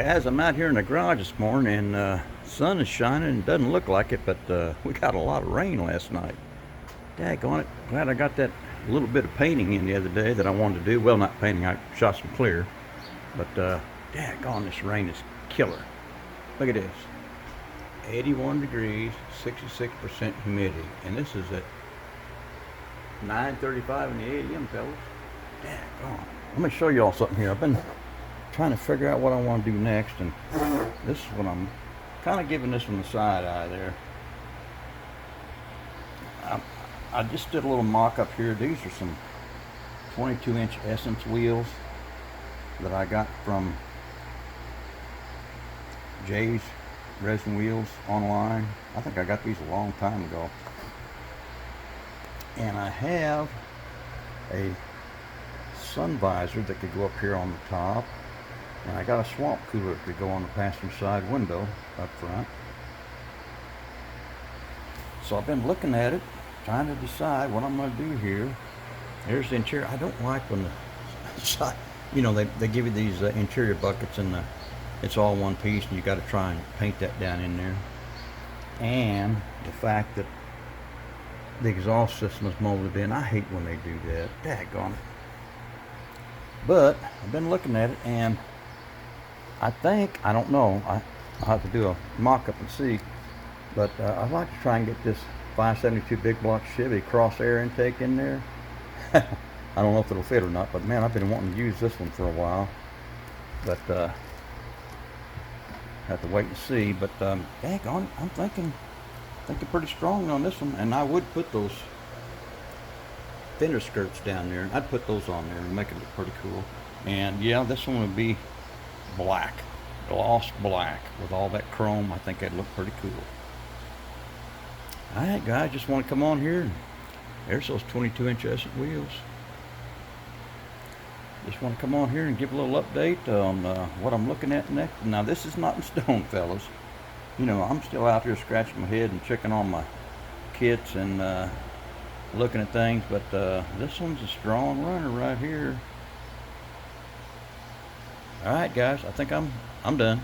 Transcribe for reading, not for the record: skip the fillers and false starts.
Guys, I'm out here in the garage this morning and sun is shining and doesn't look like it, but we got a lot of rain last night. Daggone it. Glad I got that little bit of painting in the other day that I wanted to do. Well, not painting, I shot some clear. But daggone, this rain is killer. Look at this. 81 degrees, 66% humidity. And this is at 9:35 in the a.m., fellas. Daggone. Let me show y'all something here. I've been trying to figure out what I want to do next, and this is what I'm kind of giving this one the side eye there. I just did a little mock-up here. These are some 22-inch Essence wheels that I got from Jay's Resin Wheels online. I think I got these a long time ago. And I have a sun visor that could go up here on the top. And I got a swamp cooler that could go on the passenger side window up front. So I've been looking at it, trying to decide what I'm going to do here. There's the interior. I don't like when the side, you know, they give you these interior buckets and it's all one piece and you got to try and paint that down in there. And the fact that the exhaust system is molded in. I hate when they do that. Daggone it. But I've been looking at it and I think, I don't know, I'll have to do a mock-up and see, but I'd like to try and get this 572 big block Chevy cross air intake in there. I don't know if it'll fit or not, but man, I've been wanting to use this one for a while. But have to wait and see. But daggone it, I'm thinking pretty strong on this one, and I would put those fender skirts down there. I'd put those on there and make it look pretty cool. And yeah, this one would be black, gloss black with all that chrome. I think that'd look pretty cool. Alright guys, just want to come on here. There's those 22-inch Essence wheels. Just want to come on here and give a little update on what I'm looking at next. Now this is not in stone, fellas. You know, I'm still out here scratching my head and checking on my kits and looking at things, but this one's a strong runner right here. Alright guys, I think I'm done.